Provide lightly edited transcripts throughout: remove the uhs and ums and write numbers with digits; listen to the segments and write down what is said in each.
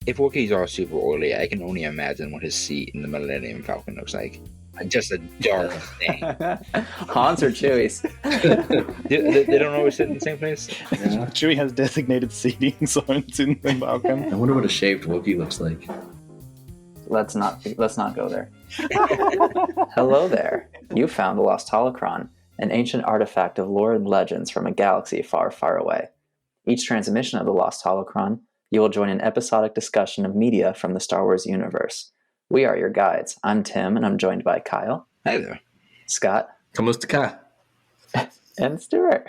if Wookiees are super oily, I can only imagine what his seat in the Millennium Falcon looks like. Just a dark thing. Han's or Chewie's? They don't always sit in the same place? Yeah. Chewie has designated seating zones in the Falcon. I wonder what a shaved Wookiee looks like. Let's not go there. Hello there. You found the Lost Holocron, an ancient artifact of lore and legends from a galaxy far, far away. Each transmission of the Lost Holocron, you will join an episodic discussion of media from the Star Wars universe. We are your guides. I'm Tim, and I'm joined by Kyle. Hi there. Scott. Como está cá? And Stuart.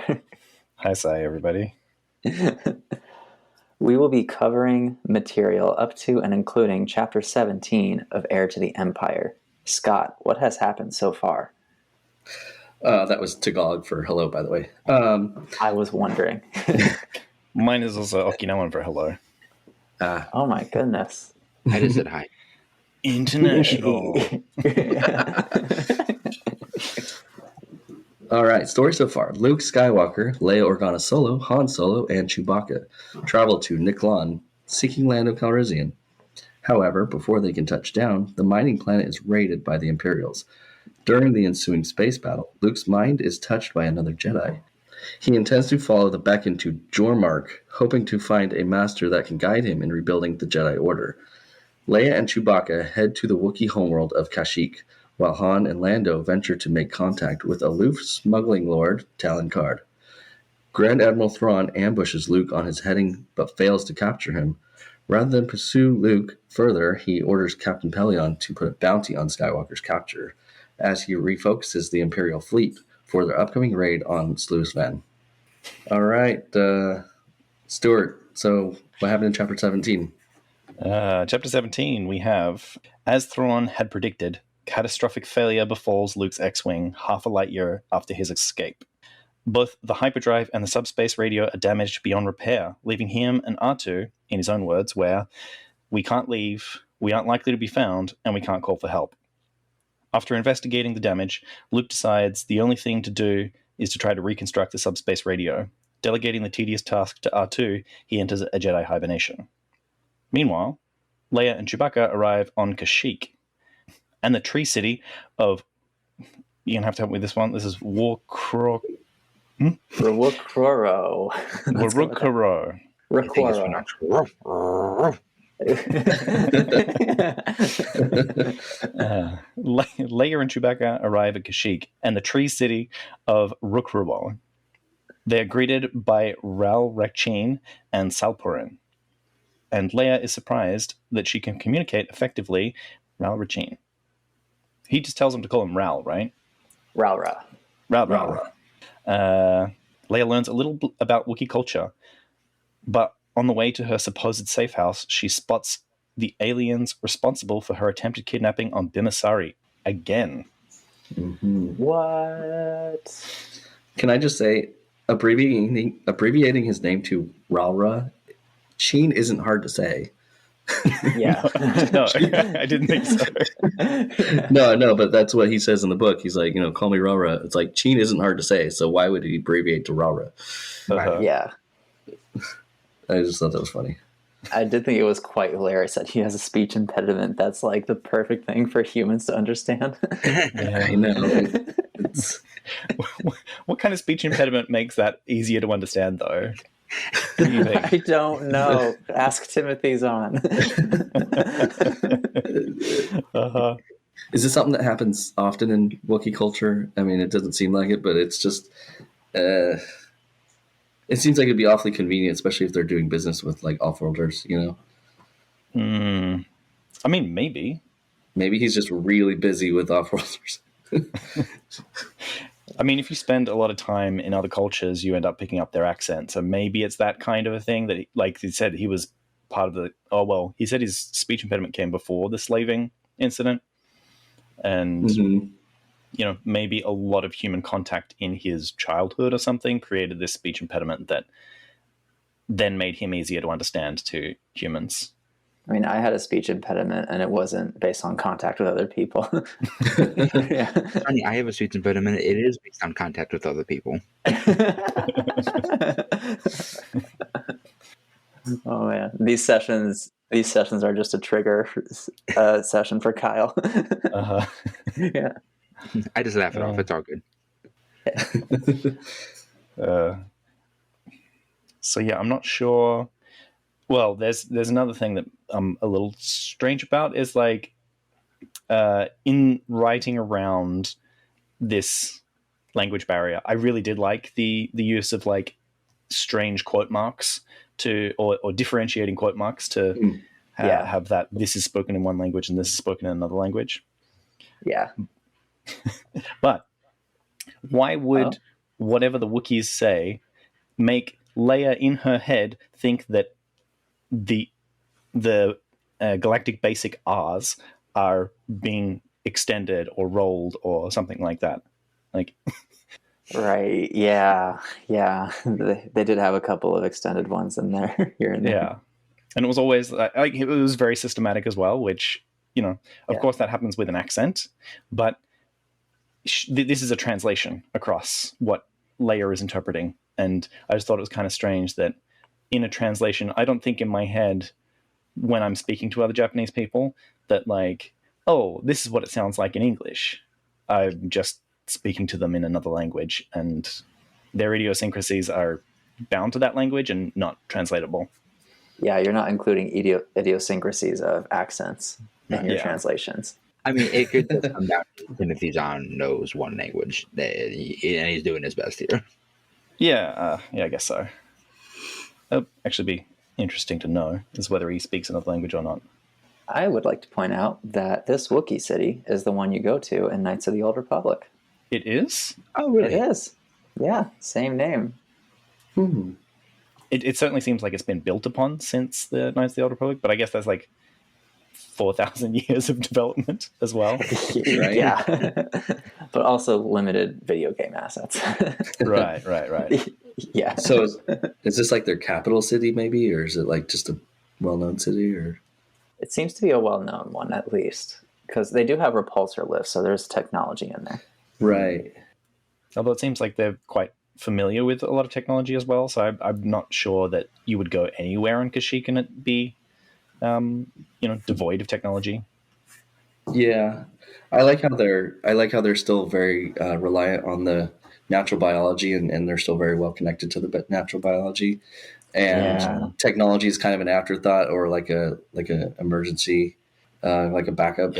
Hi, Sai, everybody. We will be covering material up to and including Chapter 17 of Heir to the Empire. Scott, what has happened so far? That was Tagalog for hello, by the way. I was wondering. Mine is also Okinawan for hello. Oh my goodness. I just said hi. International. All right, story so far. Luke Skywalker, Leia Organa Solo, Han Solo, and Chewbacca travel to Nkllon, seeking Lando Calrissian. However, before they can touch down, the mining planet is raided by the Imperials. During the ensuing space battle, Luke's mind is touched by another Jedi. He intends to follow the beckon to Jomark, hoping to find a master that can guide him in rebuilding the Jedi Order. Leia and Chewbacca head to the Wookiee homeworld of Kashyyyk, while Han and Lando venture to make contact with aloof smuggling lord Talon Karrde. Grand Admiral Thrawn ambushes Luke on his heading but fails to capture him. Rather than pursue Luke further, he orders Captain Pallaeon to put a bounty on Skywalker's capture, as he refocuses the Imperial Fleet for their upcoming raid on Sluis. All right, Stuart, so what happened in Chapter 17? Chapter 17, we have, as Thrawn had predicted, catastrophic failure befalls Luke's X-Wing half a light year after his escape. Both the hyperdrive and the subspace radio are damaged beyond repair, leaving him and R2, in his own words, where we can't leave, we aren't likely to be found, and we can't call for help. After investigating the damage, Luke decides the only thing to do is to try to reconstruct the subspace radio. Delegating the tedious task to R2, he enters a Jedi hibernation. Meanwhile, Leia and Chewbacca arrive on Kashyyyk, and the tree city of... You're going to have to help me with this one. This is Rawokroro. Warukoro. Rakwaro. Leia and Chewbacca arrive at Kashyyyk and the tree city of Rukrubo. They are greeted by Ral Rekchin and Salpurin, and Leia is surprised that she can communicate effectively Ral Rekchin. He just tells him to call him Ral, right? Ralra. Ral. Leia learns a little about Wookiee culture, but on the way to her supposed safe house, she spots the aliens responsible for her attempted kidnapping on Bimasari again. Mm-hmm. What? Can I just say, abbreviating his name to Ralra, Sheen isn't hard to say. Yeah. No, I didn't think so. No, but that's what he says in the book. He's like, call me Ralra. It's like, Sheen isn't hard to say, so why would he abbreviate to Ralra? Yeah. I just thought that was funny. I did think it was quite hilarious that he has a speech impediment. That's like the perfect thing for humans to understand. Yeah, I know. What kind of speech impediment makes that easier to understand, though? What do you think? I don't know. Ask Timothy Zahn. Is this something that happens often in Wookiee culture? I mean, it doesn't seem like it, but it's just... it seems like it'd be awfully convenient, especially if they're doing business with, like, off-worlders, I mean, maybe. Maybe he's just really busy with off-worlders. I mean, if you spend a lot of time in other cultures, you end up picking up their accent. So maybe it's that kind of a thing that, like he said, he was part of the... Oh, well, he said his speech impediment came before the slaving incident. And, maybe a lot of human contact in his childhood or something created this speech impediment that then made him easier to understand to humans. I mean, I had a speech impediment, and it wasn't based on contact with other people. Yeah. Funny, I have a speech impediment. It is based on contact with other people. Oh, man. These sessions These sessions are just a trigger session for Kyle. Uh-huh. Yeah. I just laugh it off. It's all good. So yeah, I'm not sure. Well, there's another thing that I'm a little strange about is like in writing around this language barrier, I really did like the use of like strange quote marks or differentiating quote marks to have that this is spoken in one language and this is spoken in another language. Yeah. But why would whatever the Wookiees say make Leia in her head think that the galactic basic R's are being extended or rolled or something like that? Like, right. Yeah. They did have a couple of extended ones in there here and there. Yeah, and it was always like it was very systematic as well, which of course that happens with an accent, but this is a translation across what Leia is interpreting, and I just thought it was kind of strange that in a translation, I don't think in my head when I'm speaking to other Japanese people that like, oh, this is what it sounds like in English. I'm just speaking to them in another language, and their idiosyncrasies are bound to that language and not translatable. Yeah, you're not including idiosyncrasies of accents in your translations. I mean, it could just come down to Timothy Zahn knows one language, and he's doing his best here. Yeah, I guess so. That'd actually be interesting to know, is whether he speaks another language or not. I would like to point out that this Wookiee city is the one you go to in Knights of the Old Republic. It is? Oh, really? It is. Yeah, same name. Hmm. It certainly seems like it's been built upon since the Knights of the Old Republic, but I guess that's like 4,000 years of development as well. Right? Yeah. But also limited video game assets. Right. Yeah. So is this like their capital city maybe, or is it like just a well-known city? Or It seems to be a well-known one, at least, because they do have repulsor lifts, so there's technology in there. Right. Although it seems like they're quite familiar with a lot of technology as well, so I'm not sure that you would go anywhere on Kashyyyk and it be devoid of technology. Yeah, I like how they're still very reliant on the natural biology, and they're still very well connected to the natural biology, and technology is kind of an afterthought or like a emergency, like a backup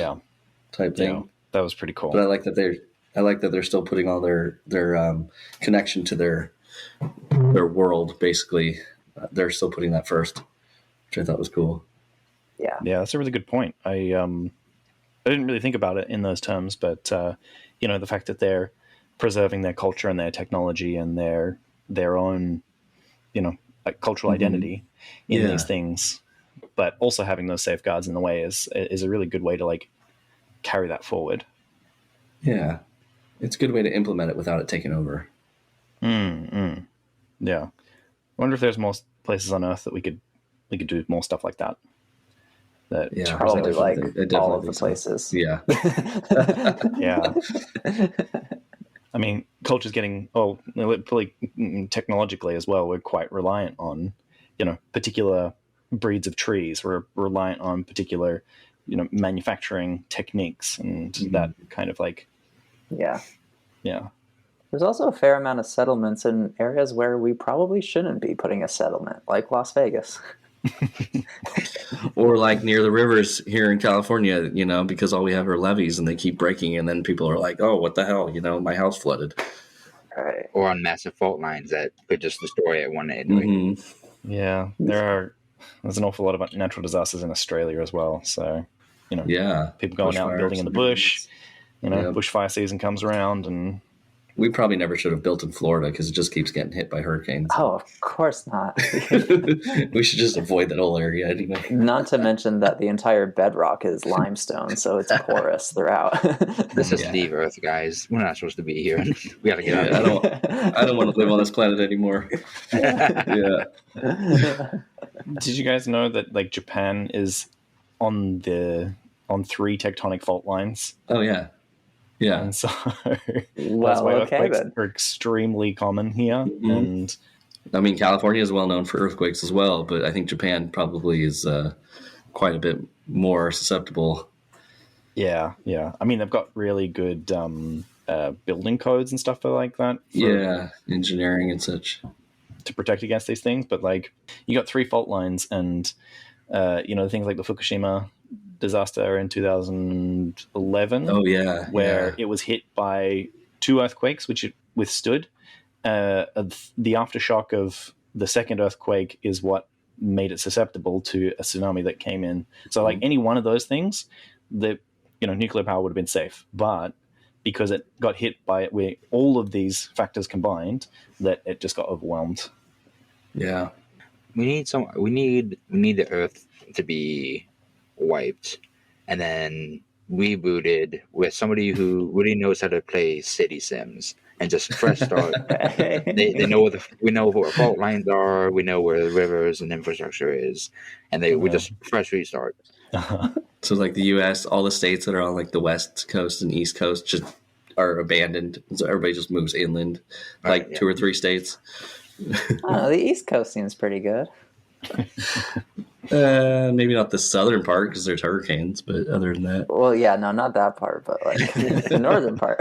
type thing. Yeah, that was pretty cool. But I like that they're still putting all their connection to their world. Basically, they're still putting that first, which I thought was cool. Yeah, that's a really good point. I didn't really think about it in those terms, but the fact that they're preserving their culture and their technology and their own cultural identity in these things, but also having those safeguards in the way is a really good way to like carry that forward. Yeah, it's a good way to implement it without it taking over. Yeah, I wonder if there's more places on Earth that we could do more stuff like that. Probably like all of the places. Yeah. Yeah. I mean, culture's getting probably technologically as well. We're quite reliant on, particular breeds of trees. We're reliant on particular, manufacturing techniques and that kind of like. Yeah. Yeah. There's also a fair amount of settlements in areas where we probably shouldn't be putting a settlement, like Las Vegas. Or like near the rivers here in California, because all we have are levees and they keep breaking, and then people are like, oh, what the hell, my house flooded. Right. Or on massive fault lines that could just destroy it one day. Mm-hmm. Yeah, there's an awful lot of natural disasters in Australia as well. So, people going out and building in the bush, bushfire season comes around, and we probably never should have built in Florida because it just keeps getting hit by hurricanes. Oh, of course not. We should just avoid that whole area anyway. Not to mention that the entire bedrock is limestone, so it's porous throughout. This is the Earth, guys. We're not supposed to be here. We gotta get out. I don't want to live on this planet anymore. Yeah. Did you guys know that like Japan is on 3 tectonic fault lines? Oh yeah. Yeah. And so that's why earthquakes are extremely common here. Mm-hmm. And I mean, California is well known for earthquakes as well, but I think Japan probably is quite a bit more susceptible. Yeah. I mean, they've got really good building codes and stuff like that. Engineering and such to protect against these things. But like, you got 3 fault lines, and things like the Fukushima disaster in 2011. Oh yeah, where it was hit by 2 earthquakes, which it withstood. The aftershock of the second earthquake is what made it susceptible to a tsunami that came in. So like any one of those things, the nuclear power would have been safe, but because it got hit by all of these factors combined, that it just got overwhelmed. Yeah, we need the Earth to be wiped and then rebooted with somebody who really knows how to play city sims and just fresh start. we know what fault lines are, we know where the rivers and infrastructure is, and we just fresh restart. So like the U.S., all the states that are on like the west coast and east coast just are abandoned, so everybody just moves inland, like 2 or 3 states. The east coast seems pretty good. Maybe not the southern part because there's hurricanes, but other than that, well, yeah, no, not that part, but like the northern part.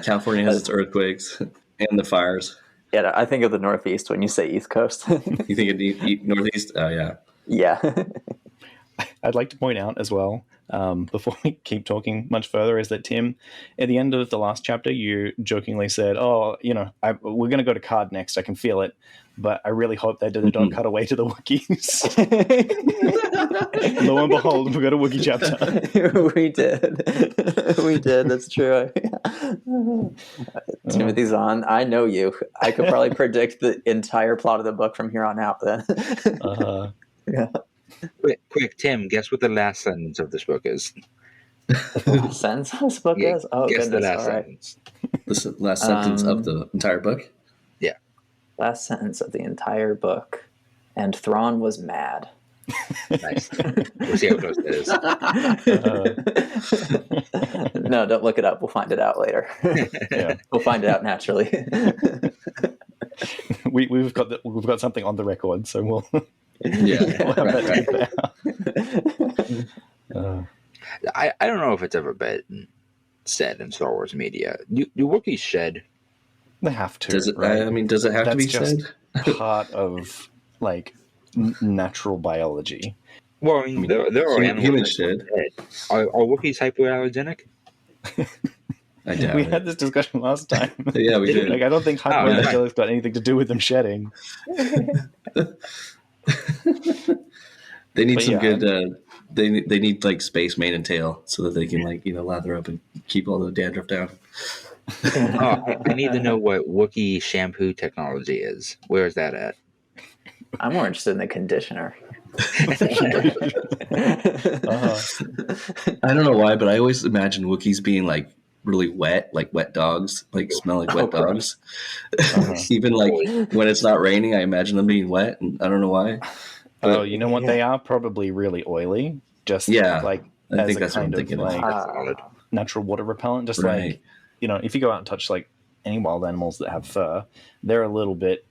California has its earthquakes and the fires. Yeah, I think of the Northeast when you say East Coast. You think of Northeast? Oh yeah. Yeah. I'd like to point out as well, before we keep talking much further, is that Tim, at the end of the last chapter, you jokingly said, "Oh, we're going to go to Karrde next. I can feel it, but I really hope they don't cut away to the Wookiees." Lo and behold, we got a Wookiee chapter. We did. That's true. Timothy Zahn, I know you. I could probably predict the entire plot of the book from here on out. Then. Yeah. Quick, Tim, guess what the last sentence of this book is? The last sentence of this book is? Oh, guess goodness. the last all right. sentence. The last sentence of the entire book? Yeah. Last sentence of the entire book. And Thrawn was mad. Nice. We'll see how close that is. No, don't look it up. We'll find it out later. Yeah. We'll find it out naturally. We've got something on the record, so we'll... Yeah. I don't know if it's ever been said in Star Wars media. Do Wookiees shed? They have to. Does it? Right? I mean, does it have to be just said? Part of like natural biology. Well, I mean, there are animals. Humans shed. Are Wookiees hypoallergenic? I doubt we it. had this discussion last time. Yeah, we did. Like, I don't think hypoallergenics got anything to do with them shedding. They need good. They need like space mane and tail so that they can lather up and keep all the dandruff down. I need to know what Wookiee shampoo technology is. Where is that at? I'm more interested in the conditioner. I don't know why, but I always imagine Wookiees being like really wet, like wet dogs, like smell like wet dogs. Even like when it's not raining, I imagine them being wet, and I don't know why. But, you know what? They are probably really oily. Just like I think as that's a kind what I'm of thinking like natural water repellent. Just Right. like if you go out and touch like any wild animals that have fur, they're a little bit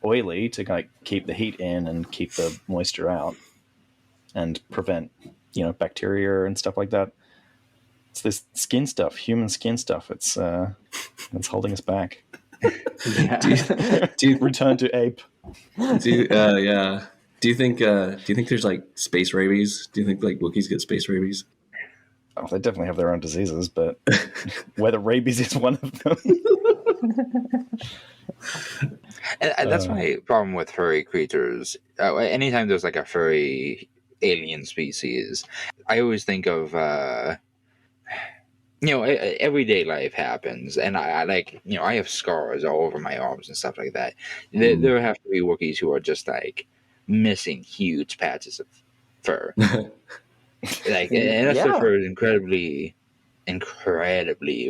oily to like keep the heat in and keep the moisture out and prevent bacteria and stuff like that. It's this skin stuff, human skin stuff. It's holding us back. Do you return to ape? Yeah. Do you think there's like space rabies? Do you think like Wookiees get space rabies? Oh, they definitely have their own diseases, but whether rabies is one of them. And that's my problem with furry creatures. Anytime there's like a furry alien species, I always think of everyday life happens, and I have scars all over my arms and stuff like that. There have to be Wookiees who are just like missing huge patches of fur. Like, and their fur is incredibly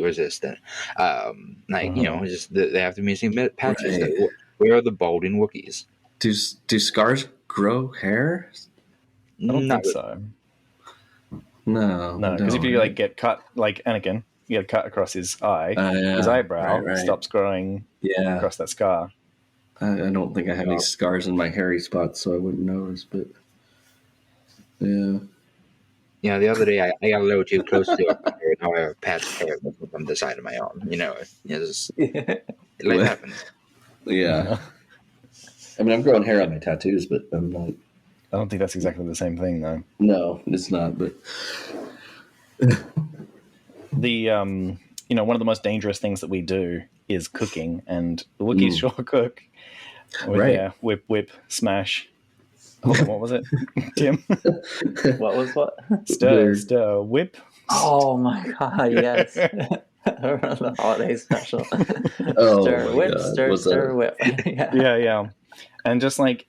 resistant. Just they have to be missing patches. Right. Where are the balding Wookiees? Do scars grow hair? I don't think so. No, because if you like get cut, like Anakin, you get cut across his eye, his eyebrow stops growing across that scar. I don't think I have any scars in my hairy spots, so I wouldn't notice. But yeah. The other day I got a little too close to a hair, and now I have patch of hair from the side of my arm. Life happens. Yeah. I mean, I'm growing hair on my tattoos, but I'm not. I don't think that's exactly the same thing, though. No, it's not. But the one of the most dangerous things that we do is cooking, and the Wookiees sure cook with their whip, smash. Hold on, what was it, Tim? What was what? Stir, whip. Oh my god, yes. The holiday special. Oh Stir, my whip, God. stir, whip. Yeah. And just like,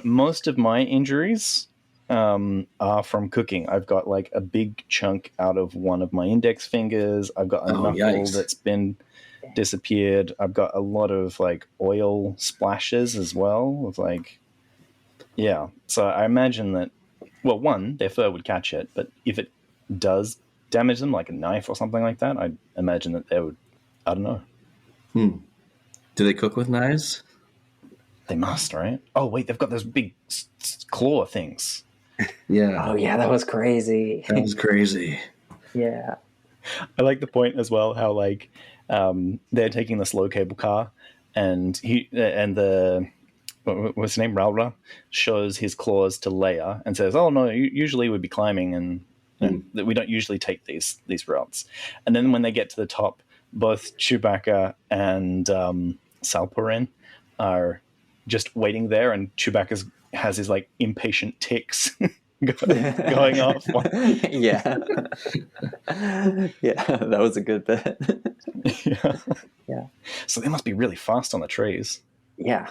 most of my injuries are from cooking. I've got like a big chunk out of one of my index fingers. I've got a knuckle that's been disappeared. I've got a lot of like oil splashes as well. With like, yeah. So I imagine that, well, one, their fur would catch it, but if it does damage them, like a knife or something like that, I imagine that they would, I don't know. Do they cook with knives? They must, right? Oh, wait, they've got those big claw things. Yeah. Oh yeah, that was crazy. That was crazy. Yeah. I like the point as well how like they're taking the slow cable car, and the what's his name, Ralra, shows his claws to Leia and says, "Oh no, usually we'd be climbing, and that we don't usually take these routes." And then when they get to the top, both Chewbacca and Salperin are just waiting there, and Chewbacca has his like impatient ticks going off. Yeah. Yeah, that was a good bit. Yeah. So they must be really fast on the trees. Yeah.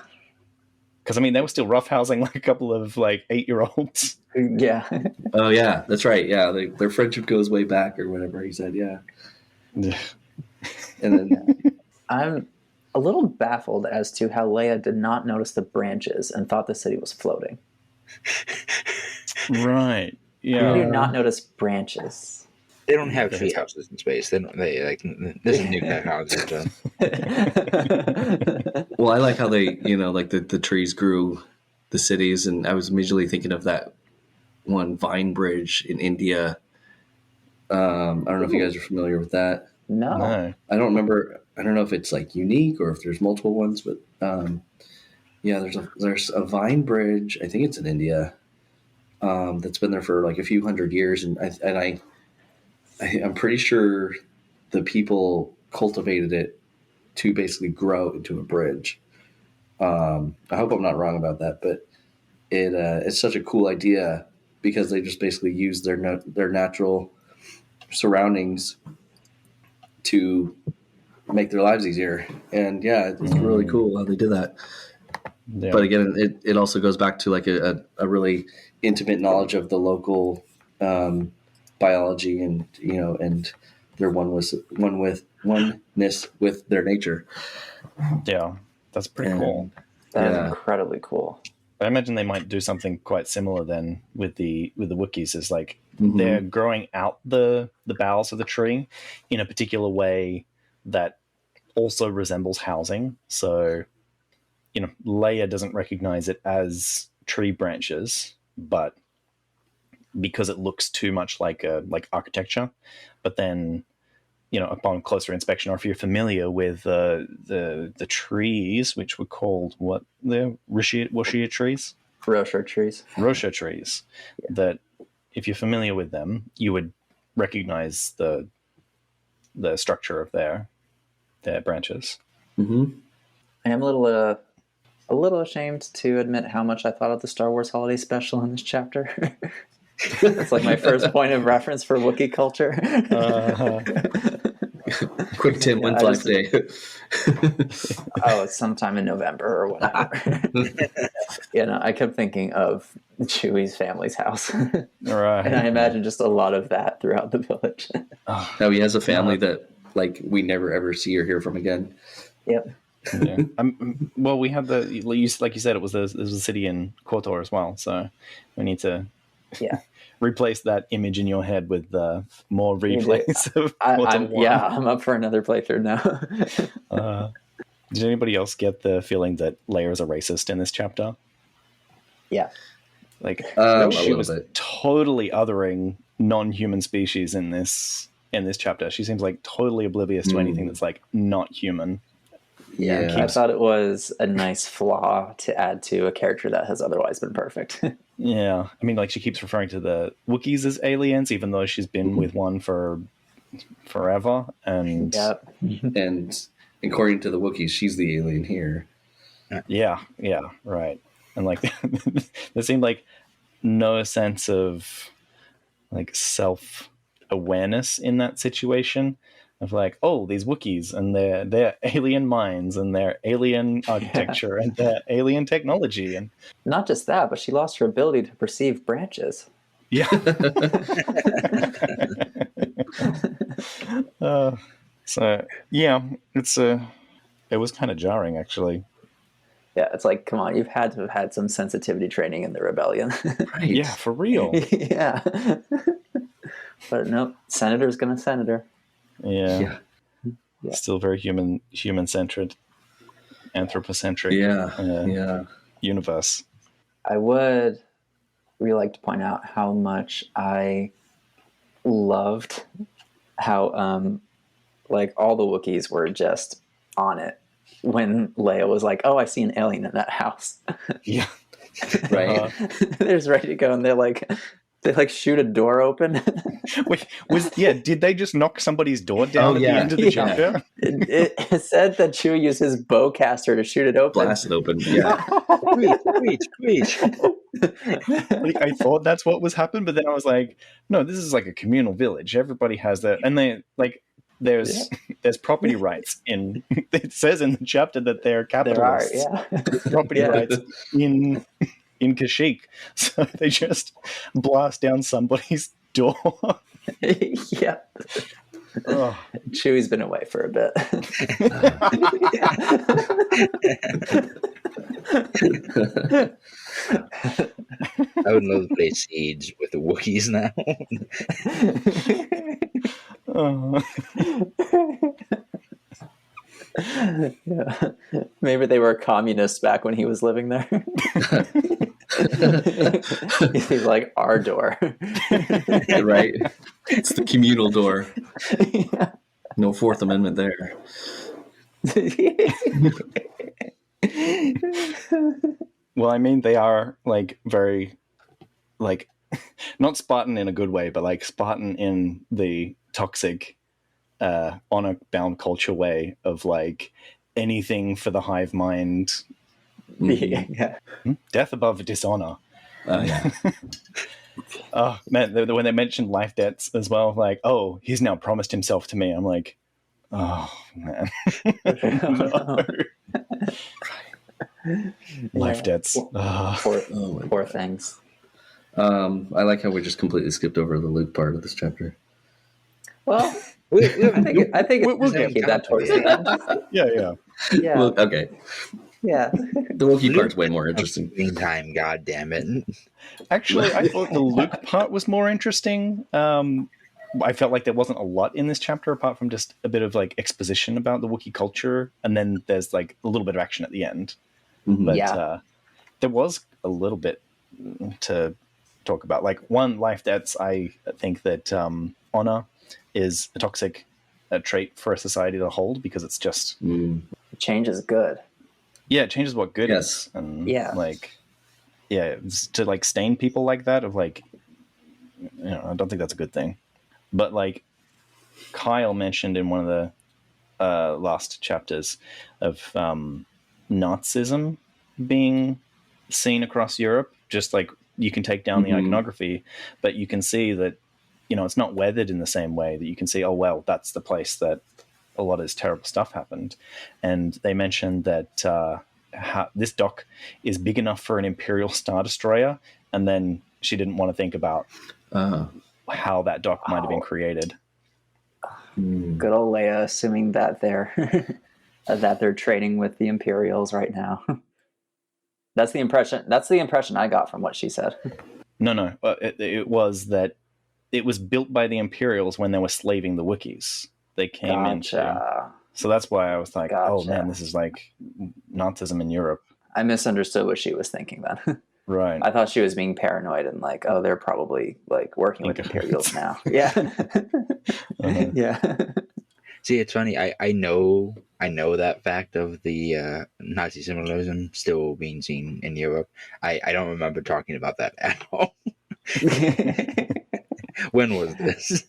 Because I mean, they were still roughhousing like a couple of like 8-year-olds. Yeah. Oh yeah, that's right. Yeah, their friendship goes way back, or whatever he said. Yeah. And then I'm a little baffled as to how Leia did not notice the branches and thought the city was floating. Right. Yeah. How do you not notice branches? They don't have tree houses in space. They like this is new technology. So. Well, I like how they, like the trees grew the cities, and I was immediately thinking of that one vine bridge in India. I don't know if you guys are familiar with that. No. I don't remember. I don't know if it's like unique or if there's multiple ones, but yeah, there's a vine bridge. I think it's in India. That's been there for like a few hundred years, and I'm pretty sure the people cultivated it to basically grow into a bridge. I hope I'm not wrong about that, but it's such a cool idea because they just basically use their natural surroundings to make their lives easier. And yeah, it's really cool how they do that. Yeah. But again, it also goes back to like a really intimate knowledge of the local biology and and their oneness with their nature. Yeah, that's pretty cool. That's incredibly cool. I imagine they might do something quite similar then with the Wookiees. Is like they're growing out the boughs of the tree in a particular way that also resembles housing. So, Leia doesn't recognize it as tree branches, but because it looks too much like architecture. But then, upon closer inspection, or if you're familiar with the trees, which were called what, the Wuxia trees? Rosha trees. Yeah. That if you're familiar with them, you would recognize the structure of their branches. I am a little ashamed to admit how much I thought of the Star Wars Holiday Special in this chapter. It's like my first point of reference for Wookiee culture. Quick Tim, when's Life Day? It's sometime in November or whatever. I kept thinking of Chewie's family's house. Right. And I imagine just a lot of that throughout the village. Now he has a family that like we never ever see or hear from again. Yep. Yeah. Well, we had like you said, it was a city in KOTOR as well, so we need to replace that image in your head with more replays of KOTOR. I'm up for another playthrough now. Did anybody else get the feeling that Leia is a racist in this chapter? Yeah. Like a she little was bit. totally othering non-human species in this chapter. She seems like totally oblivious to anything that's like not human. Yeah. I thought it was a nice flaw to add to a character that has otherwise been perfect. Yeah, I mean, like she keeps referring to the Wookiees as aliens, even though she's been with one for forever. And Yep. And according to the Wookiees, she's the alien here. yeah, right. And like there seemed like no sense of like self-awareness in that situation of like, oh, these Wookiees and their alien minds and their alien architecture and their alien technology. And Not just that, but she lost her ability to perceive branches. yeah. So yeah, it was kind of jarring actually. Yeah, it's like, come on, you've had to have had some sensitivity training in the rebellion. Right. Yeah, for real. Yeah. But nope, senator's gonna senator. Yeah. Yeah. Still very human-centered, anthropocentric universe. I would really like to point out how much I loved how like all the Wookiees were just on it when Leia was like, "Oh, I see an alien in that house." Yeah. Right. They're just ready to go, and they shoot a door open. Wait, did they just knock somebody's door down at the end of the chapter? It said that Chewie used his bowcaster to shoot it open. Blast it open. Yeah. Preach. Like, I thought that's what was happening, but then I was like, no, this is like a communal village. Everybody has that, and they like there's property rights in. It says in the chapter that they're capitalists. There are, Property rights in Kashyyyk, so they just blast down somebody's door. Yeah. Oh. Chewie's been away for a bit. I would love to play Siege with the Wookiees now. Yeah. Maybe they were communists back when he was living there. He's like, our door. Right. It's the communal door. Yeah. No Fourth Amendment there. Well, I mean, they are like very, like, not Spartan in a good way, but like Spartan in the toxic, honor-bound culture way of like anything for the hive mind. Yeah. Death above dishonor. Yeah. Oh man, when they mentioned life debts as well, like, oh, he's now promised himself to me. I'm like, oh man, no. Life debts. Poor things. I like how we just completely skipped over the Luke part of this chapter. Well, I think we'll keep that towards the end. Yeah. Well, okay. Yeah. The Wookiee part's way more interesting. Screen time, god damn it. Actually, I thought the Luke part was more interesting. I felt like there wasn't a lot in this chapter apart from just a bit of like exposition about the Wookiee culture, and then there's like a little bit of action at the end. Mm-hmm. But there was a little bit to talk about. Like one, life debts. I think that honor is a toxic trait for a society to hold because it's just Change is good. yeah, it changes what good Yes. is, and Yeah. like it's to like stain people like that of like, you know, I don't think that's a good thing. But like Kyle mentioned in one of the last chapters of Nazism being seen across Europe, just like you can take down the iconography, but you can see that, you know, it's not weathered in the same way that you can see, oh, well, that's the place that a lot of this terrible stuff happened. And they mentioned that this dock is big enough for an Imperial Star Destroyer, and then she didn't want to think about how that dock might have been created. Good old Leia, assuming that they're trading with the Imperials right now. That's the impression I got from what she said. No. It was that it was built by the Imperials when they were slaving the Wookiees. They came into... So that's why I was like, oh Gotcha. man, this is like Nazism in Europe. I misunderstood what she was thinking then. Right. I thought she was being paranoid and like, oh, they're probably like working with Imperials now. Yeah. Uh-huh. Yeah. See, it's funny. I know that fact of the Nazi symbolism still being seen in Europe. I don't remember talking about that at all. When was this?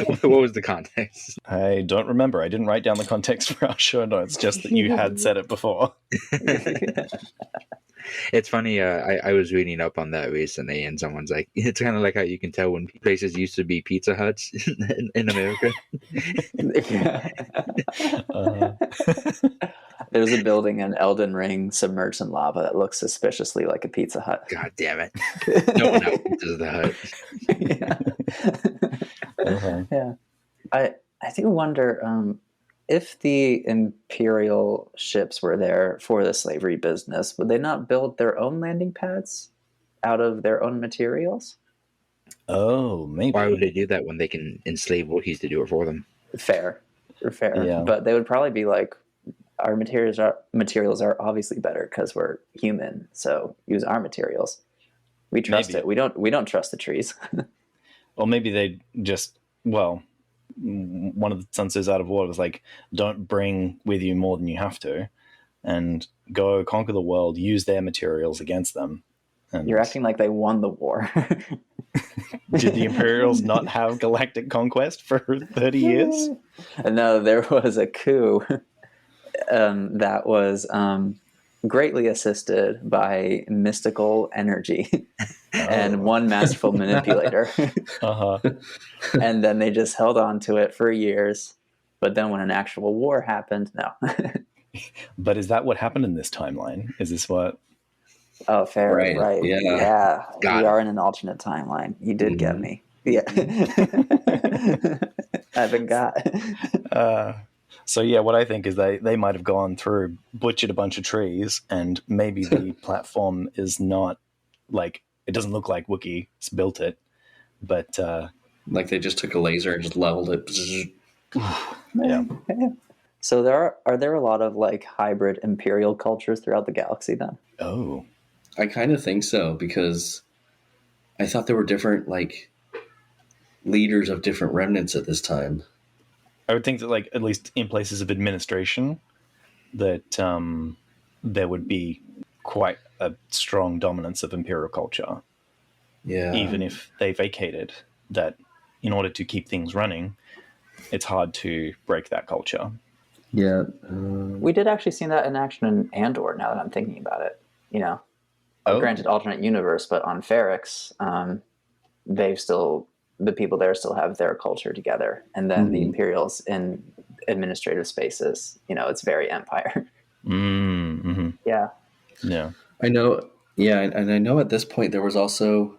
What was the context? I don't remember. I didn't write down the context for our show notes, just that you had said it before. It's funny. I was reading up on that recently, and someone's like, it's kind of like how you can tell when places used to be Pizza Huts in America. There's a building in Elden Ring submerged in lava that looks suspiciously like a Pizza Hut. God damn it! No one else does the hut. Yeah. Yeah. I do wonder if the Imperial ships were there for the slavery business, would they not build their own landing pads out of their own materials? Oh, maybe. Why would they do that when they can enslave Wookiees to do it for them? Fair. Yeah. But they would probably be like, our materials are obviously better because we're human, so use our materials. We trust Maybe. it. We don't trust the trees. Or maybe they just, well, one of the senses out of war was like, don't bring with you more than you have to, and go conquer the world, use their materials against them. And You're acting like they won the war. did the Imperials not have galactic conquest for 30 years? No, there was a coup that was greatly assisted by mystical energy and one masterful manipulator. Uh-huh. And then they just held on to it for years. But then when an actual war happened, no. But is that what happened in this timeline? Is this what? Oh, fair. Right. Yeah. Got We it. are in an alternate timeline. You did get me. Yeah. I forgot. So yeah, what I think is they might have gone through, butchered a bunch of trees, and maybe the platform is not like, it doesn't look like Wookiees built it, but Like they just took a laser and just leveled it. yeah. So are there a lot of like hybrid Imperial cultures throughout the galaxy then? Oh, I kind of think so, because I thought there were different like leaders of different remnants at this time. I would think that, like, at least in places of administration, that there would be quite a strong dominance of Imperial culture. Yeah. Even if they vacated, that in order to keep things running, it's hard to break that culture. Yeah. We did actually see that in action in Andor, now that I'm thinking about it. You know, Oh. granted, alternate universe, but on Ferrix, the people there still have their culture together. And then the Imperials in administrative spaces, you know, it's very Empire. Mm-hmm. Yeah. Yeah. I know. Yeah. And I know at this point there was also,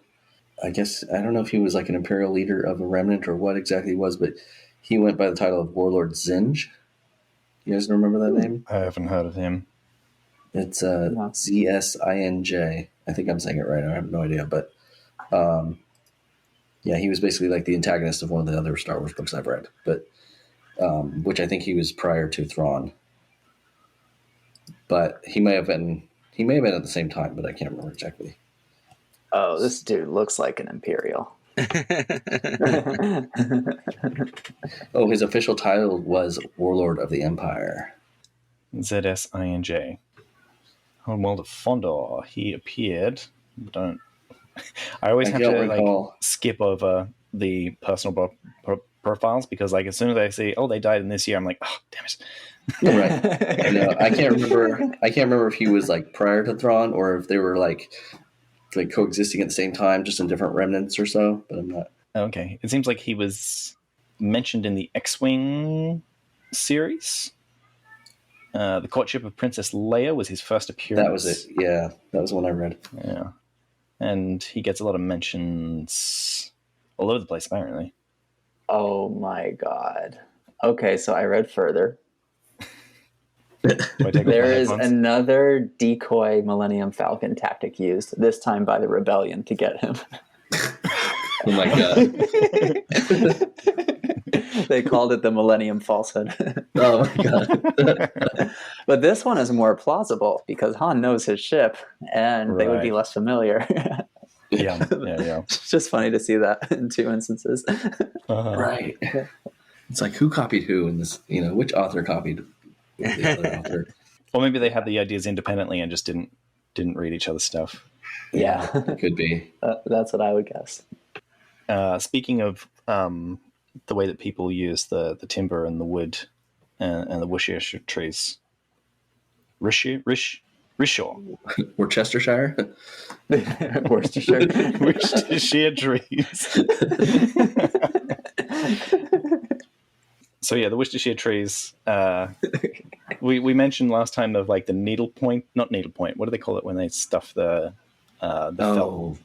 I guess, I don't know if he was like an Imperial leader of a remnant or what exactly he was, but he went by the title of Warlord Zinj. You guys remember that name? I haven't heard of him. It's No. Zsinj. I think I'm saying it right. I have no idea, but yeah, he was basically like the antagonist of one of the other Star Wars books I've read, but which I think he was prior to Thrawn. But he may have been at the same time, but I can't remember exactly. Oh, this dude looks like an Imperial. Oh, his official title was Warlord of the Empire. Zsinj. Homeworld of Fondor. He appeared. I always have to recall. skip over the personal profiles, because like as soon as I see, oh, they died in this year, I'm like, oh, damn it. Right. I know. I can't remember if he was like prior to Thrawn or if they were like coexisting at the same time, just in different remnants or so. But I'm not. Okay, it seems like he was mentioned in the X-Wing series. The Courtship of Princess Leia was his first appearance. That was it. Yeah, that was the one I read. Yeah. And he gets a lot of mentions all over the place, apparently. Oh my god. Okay, so I read further. Do I take off There my is headphones? another decoy Millennium Falcon tactic used, this time by the Rebellion, to get him. Oh my god. They called it the Millennium Falsehood. Oh my god. But this one is more plausible because Han knows his ship, and they would be Right. less familiar. Yeah. It's just funny to see that in two instances. Right. It's like who copied who in this, which author copied the other author. Or maybe they had the ideas independently and just didn't read each other's stuff. Yeah, It could be. that's what I would guess. Speaking of the way that people use the timber and the wood and the Worcestershire trees. Rishaw. Worcestershire? Worcestershire. Worcestershire trees. So yeah, the Worcestershire trees. We mentioned last time of like the needlepoint, not needlepoint. What do they call it when they stuff the felt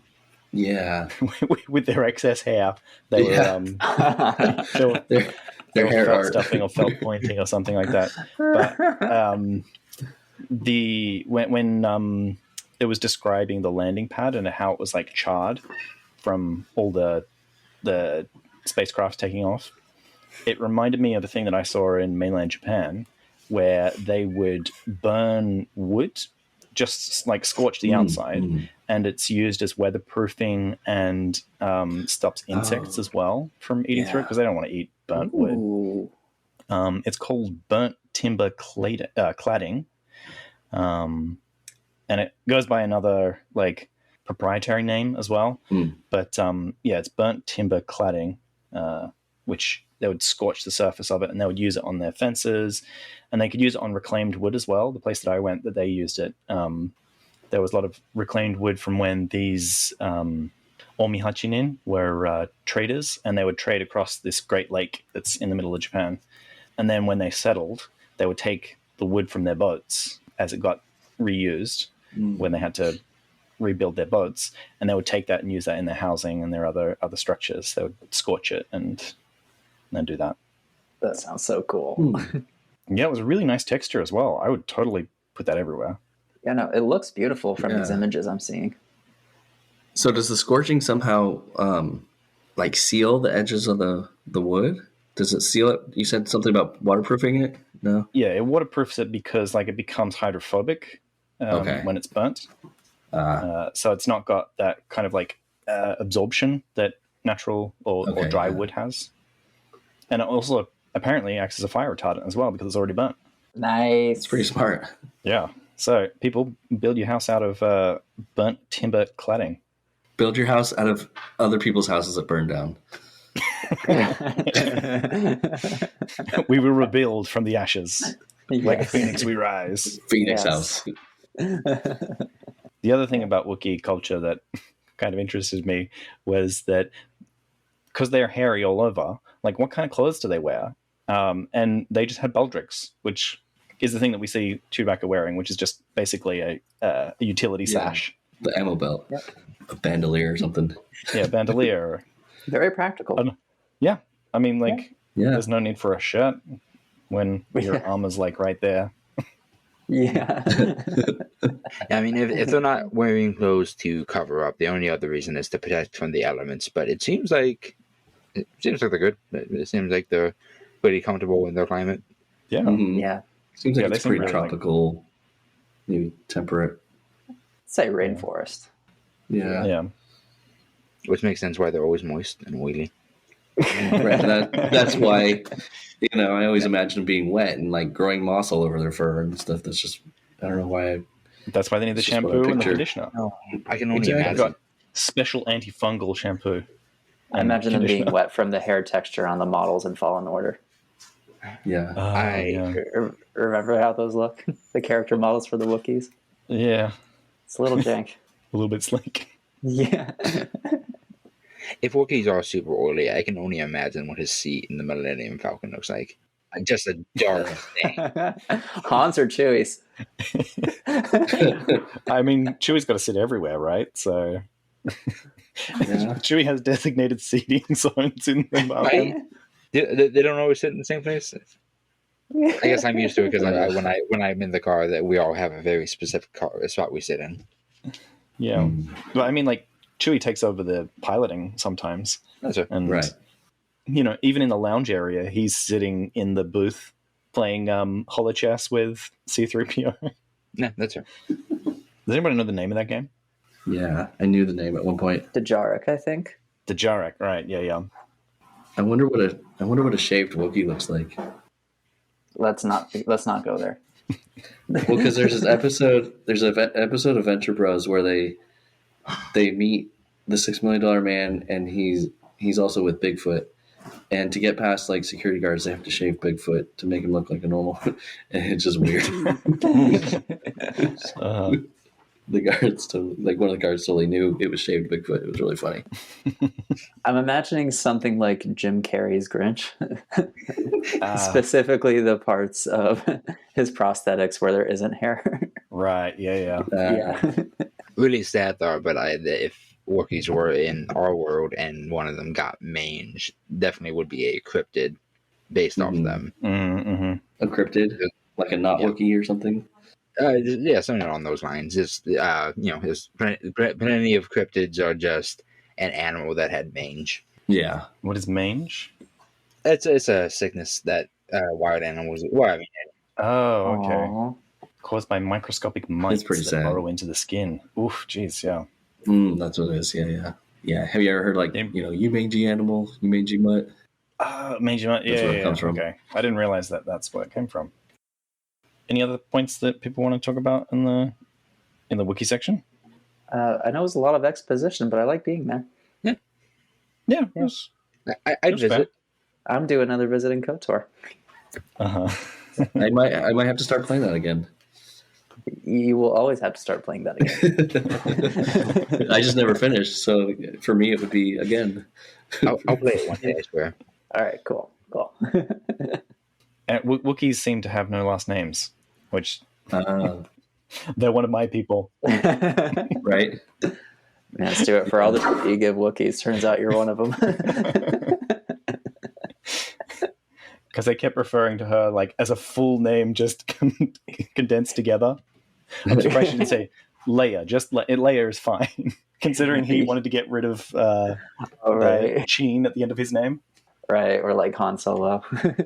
yeah. with their excess hair? They Yeah. were Their hair felt art. stuffing or felt pointing or something like that. But when it was describing the landing pad and how it was like charred from all the spacecraft taking off, it reminded me of a thing that I saw in mainland Japan where they would burn wood, just like scorch the outside, and it's used as weatherproofing and stops insects as well from eating through it because they don't want to eat burnt wood. Ooh. It's called burnt timber cladding, and it goes by another like proprietary name as well. But it's burnt timber cladding, which they would scorch the surface of it, and they would use it on their fences, and they could use it on reclaimed wood as well. The place that I went, that they used it, there was a lot of reclaimed wood from when these Omi-Hachinin were traders, and they would trade across this great lake that's in the middle of Japan. And then when they settled, they would take the wood from their boats as it got reused when they had to rebuild their boats, and they would take that and use that in their housing and their other structures. They would scorch it and then do that. That sounds so cool. Yeah, it was a really nice texture as well. I would totally put that everywhere. Yeah, no, it looks beautiful from these images I'm seeing. So does the scorching somehow like seal the edges of the wood? Does it seal it? You said something about waterproofing it? No? Yeah, it waterproofs it because like it becomes hydrophobic when it's burnt. So it's not got that kind of like absorption that natural or dry wood has. And it also apparently acts as a fire retardant as well because it's already burnt. Nice. It's pretty smart. Yeah. So people build your house out of burnt timber cladding. Build your house out of other people's houses that burned down. We will rebuild from the ashes. Like a phoenix we rise. Phoenix house. The other thing about Wookiee culture that kind of interested me was that because they're hairy all over, like what kind of clothes do they wear? And they just had baldricks, which is the thing that we see Chewbacca wearing, which is just basically a utility sash. The ammo belt. Yep. A bandolier or something. Yeah, bandolier. Very practical. Yeah. I mean, like, there's no need for a shirt when your armor's like right there. Yeah. I mean, if they're not wearing clothes to cover up, the only other reason is to protect from the elements. But it seems like they're good. It seems like they're pretty comfortable in their climate. Yeah. Mm-hmm. Yeah. Seems like it's pretty really tropical, maybe temperate. Say rainforest. Yeah. Yeah. Which makes sense why they're always moist and oily. Right. That's why, I always imagine them being wet and like growing moss all over their fur and stuff. That's just, I don't know why. That's why they need the It's just what I shampoo and the picture. conditioner. No, I can only Exactly. They've imagine. got special antifungal shampoo. I imagine them being wet from the hair texture on the models in Fallen Order. Yeah. Remember how those look? The character models for the Wookiees? Yeah. It's a little jank. A little bit sleek. Yeah. If Wookiees are super oily, I can only imagine what his seat in the Millennium Falcon looks like. Just a dark thing. Han's or Chewie's? I mean, Chewie's got to sit everywhere, right? So Chewie has designated seating zones in the Falcon. They don't always sit in the same place. I guess I'm used to it because when I'm in the car, that we all have a very specific spot we sit in. Yeah, but I mean, like Chewie takes over the piloting sometimes. That's it. And Right. even in the lounge area, he's sitting in the booth playing holochess with C-3PO. Yeah, that's right. Does anybody know the name of that game? Yeah, I knew the name at one point. The Jarek, I think. The Jomark, right? Yeah. I wonder what a shaved Wookiee looks like. Let's not go there. Well, because there's this episode. There's an episode of Venture Bros where they meet the $6 million man, and he's also with Bigfoot. And to get past like security guards, they have to shave Bigfoot to make him look like a normal. And it's just weird. The guards one of the guards totally knew it was shaved Bigfoot. It was really funny. I'm imagining something like Jim Carrey's Grinch, specifically the parts of his prosthetics where there isn't hair. Right. Yeah. Yeah. Really sad though, but if Wookiees were in our world and one of them got mange, definitely would be a cryptid based off them. Mm-hmm. A cryptid, like a not Wookiee or something. Yeah, something along those lines. Plenty of cryptids are just an animal that had mange. Yeah. What is mange? It's a sickness that wild animals. Well, I mean, Oh, okay. Aww. Caused by microscopic mites pretty that sad. burrow into the skin. Oof, jeez, yeah. That's what it is. Yeah. Have you ever heard like you mangy animal, you mangy mutt? Mangy mutt. That's Yeah, where it comes from. Okay, I didn't realize that's where it came from. Any other points that people want to talk about in the wiki section? I know it was a lot of exposition, but I like being there. Yeah. I'd visit. fair. I'm doing another visiting KOTOR. I might have to start playing that again. You will always have to start playing that again. I just never finished, so for me it would be again. I'll play it one day, I swear. All right, cool. And Wookiees seem to have no last names, which they're one of my people. Right? Man, Stuart, for all the shit you give Wookiees, turns out you're one of them. Because they kept referring to her like as a full name, just condensed together. I'm surprised she didn't say Leia. Just Leia is fine, considering he wanted to get rid of Right. Sheen at the end of his name. Right, or like Han Solo.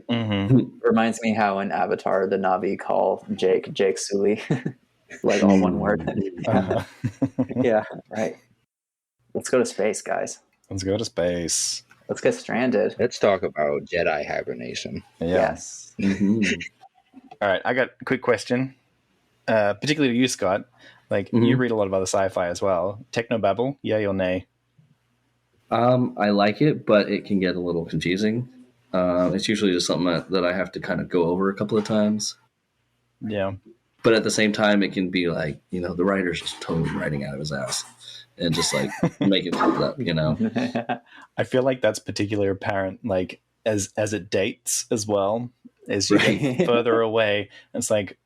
Reminds me how in Avatar the Na'vi call Jake Sully, like all one word. Yeah, right. Let's go to space, guys. Let's go to space. Let's get stranded. Let's talk about Jedi hibernation. Yeah. Yes. All right, I got a quick question, particularly to you, Scott. Like, you read a lot of other sci-fi as well. Technobabble, yay or nay? I like it, but it can get a little confusing. It's usually just something that I have to kind of go over a couple of times. Yeah. But at the same time, it can be like, the writer's just totally writing out of his ass and just like making things up, I feel like that's particularly apparent, like as it dates as well, as you get further away. It's like,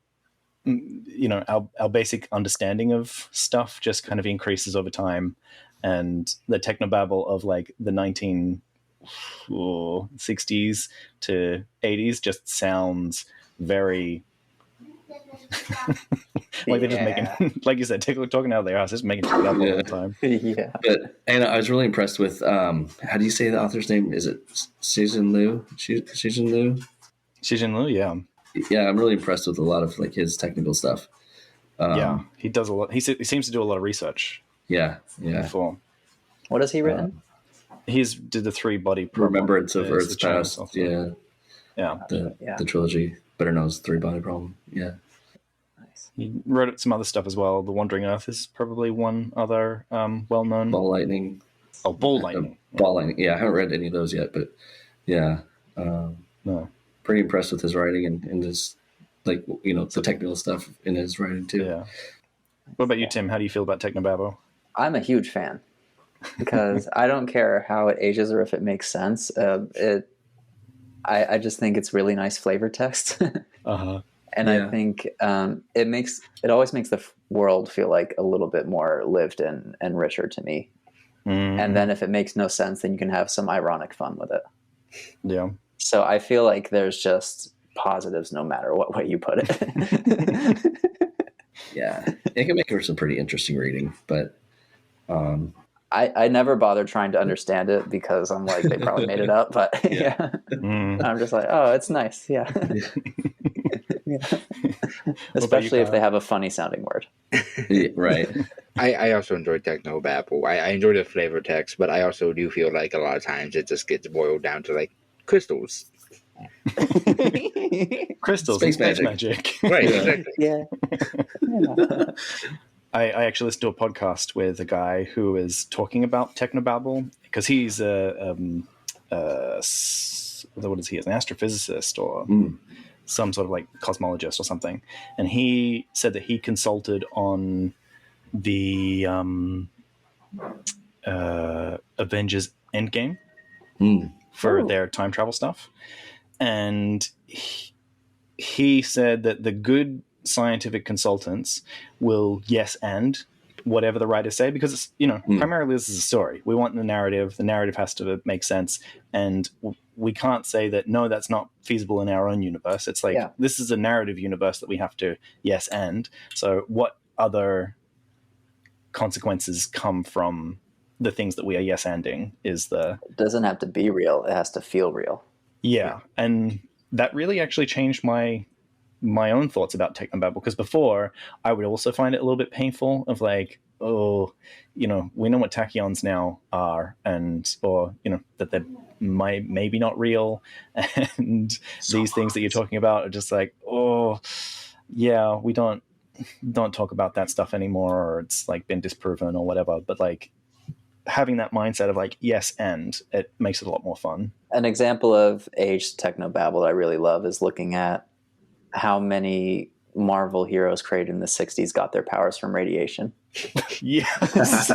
our basic understanding of stuff just kind of increases over time. And the technobabble of like the 1960s to 80s just sounds very like they're just making, like you said, talking out of their ass, just making shit up all the time. Yeah. And I was really impressed with how do you say the author's name? Is it Cixin Liu? Cixin Liu, yeah. Yeah, I'm really impressed with a lot of like his technical stuff. Yeah, he does a lot. He seems to do a lot of research. Yeah. Before. What has he written? He's did the 3-body Remembrance of Earth's Past. Yeah. The trilogy, better known as 3-Body Problem. Yeah. Nice. He wrote some other stuff as well. The Wandering Earth is probably one other well-known. Ball Lightning. Oh, Ball Lightning. Ball Lightning. Yeah, I haven't read any of those yet, but yeah. No. Pretty impressed with his writing and his, like, the technical stuff in his writing too. Yeah. What about you, Tim? How do you feel about Technobabble? I'm a huge fan because I don't care how it ages or if it makes sense. I just think it's really nice flavor text. And I think it always makes the world feel like a little bit more lived in and richer to me. And then if it makes no sense, then you can have some ironic fun with it. Yeah. So I feel like there's just positives no matter what way you put it. Yeah, it can make for some pretty interesting reading, but I never bothered trying to understand it because I'm like, they probably made it up, but yeah. I'm just like, oh, it's nice. Yeah. Especially if they have a funny sounding word. Yeah, right. I also enjoy technobabble. I enjoy the flavor text, but I also do feel like a lot of times it just gets boiled down to like crystals. Crystals Space and space magic. Right, Yeah. exactly. Yeah. I actually listened to a podcast with a guy who is talking about technobabble because he's what is he? An astrophysicist or some sort of like cosmologist or something, and he said that he consulted on the Avengers Endgame for their time travel stuff, and he said that the good scientific consultants will yes and whatever the writers say, because it's, primarily this is a story. We want the narrative has to make sense, and we can't say that no, that's not feasible in our own universe. It's like this is a narrative universe that we have to yes and. So what other consequences come from the things that we are yes anding is the It doesn't have to be real, it has to feel real. And that really actually changed my own thoughts about technobabble, because before I would also find it a little bit painful of like, oh, we know what tachyons now are, or that they're maybe not real, and these things that you're talking about are just like, oh yeah, we don't talk about that stuff anymore, or it's like been disproven or whatever. But like having that mindset of like yes and, it makes it a lot more fun. An example of aged technobabble I really love is looking at how many Marvel heroes created in the 60s got their powers from radiation. Yes.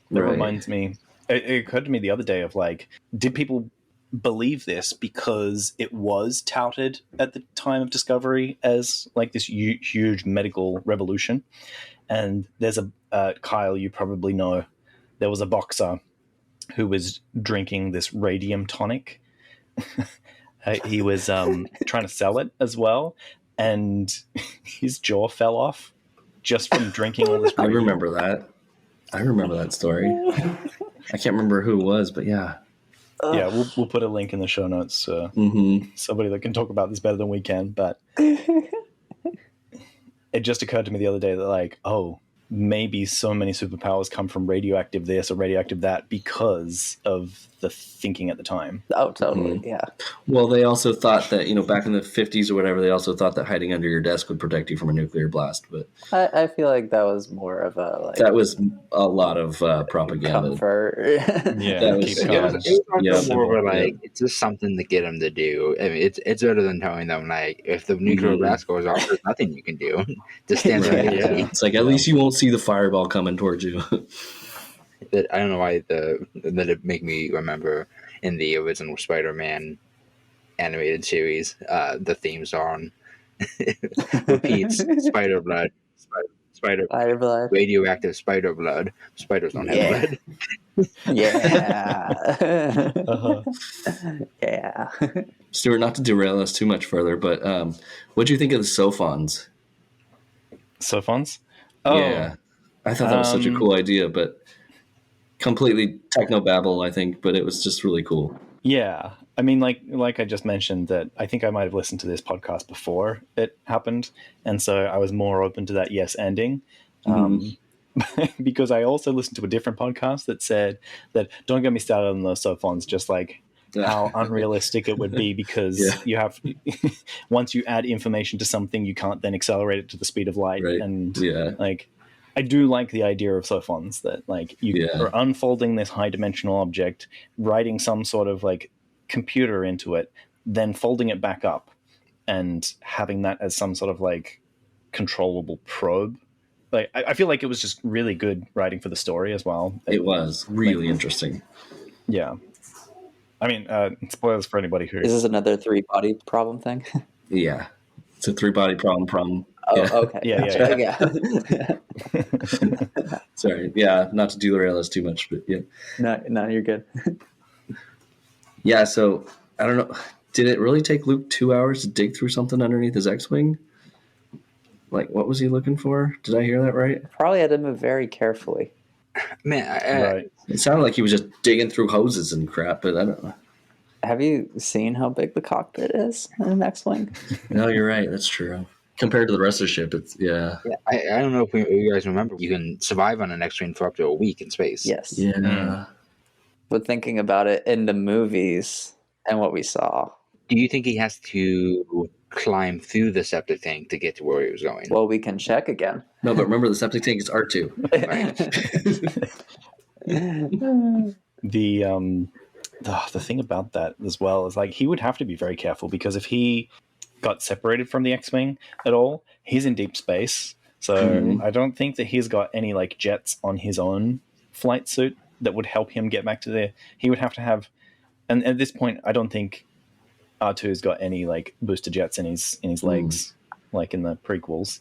That reminds me, it occurred to me the other day of like, did people believe this because it was touted at the time of discovery as like this huge medical revolution? And there's Kyle, you probably know, there was a boxer who was drinking this radium tonic. He was trying to sell it as well, and his jaw fell off just from drinking all this radium. I remember that story. I can't remember who it was, but yeah. Yeah, we'll put a link in the show notes. Somebody that can talk about this better than we can. But it just occurred to me the other day that like, oh, maybe so many superpowers come from radioactive this or radioactive that because of the thinking at the time. Oh, totally. Yeah. Well, they also thought that, back in the 50s or whatever, they also thought that hiding under your desk would protect you from a nuclear blast. But I feel like that was more of a like. That was a lot of propaganda. Comfort. Yeah. That was, It was more of like, it's just something to get them to do. I mean, it's better than telling them like, if the nuclear blast goes off, there's nothing you can do. Just stand there. It's like, at least you won't see the fireball coming towards you. I don't know why that it make me remember in the original Spider-Man animated series, the theme song repeats spider blood, spider blood, radioactive spider blood. Spiders don't have blood. Yeah. Yeah. Stuart, not to derail us too much further, but what do you think of the Sophons? Sophons? Oh. Yeah. I thought that was such a cool idea, but completely technobabble, I think, but it was just really cool. Yeah. I mean, like I just mentioned, that I think I might have listened to this podcast before it happened, and so I was more open to that yes ending. Because I also listened to a different podcast that said that don't get me started on those Sophons, just like how unrealistic it would be, because you have once you add information to something, you can't then accelerate it to the speed of light. Right. And like, I do like the idea of Sophons, that like you are unfolding this high dimensional object, writing some sort of like computer into it, then folding it back up and having that as some sort of like controllable probe. Like, I feel like it was just really good writing for the story as well. It was really interesting. Yeah. I mean, spoilers for anybody who... Is this another 3-body problem thing? Yeah. It's a 3-body problem. Oh, okay. Yeah. Sorry. Yeah, not to derail us too much, but yeah. No, you're good. Yeah, so, I don't know. Did it really take Luke 2 hours to dig through something underneath his X-Wing? Like, what was he looking for? Did I hear that right? Probably had to move very carefully. Man, Right. It sounded like he was just digging through hoses and crap, but I don't know. Have you seen how big the cockpit is in an X-Wing? No, you're right. That's true. Compared to the rest of the ship, it's, yeah. I don't know if you guys remember, you can survive on an X-Wing for up to a week in space. Yes. Yeah. But thinking about it in the movies and what we saw, Do you think he has to climb through the septic tank to get to where he was going? well, we can check again. No, but remember the septic tank is R2. The thing about that as well is like he would have to be very careful, because if he got separated from the X-Wing at all, he's in deep space. So I don't think that he's got any like jets on his own flight suit that would help him get back to there. He would have to have, and at this point, I don't think R2's got any like booster jets in his legs, like in the prequels,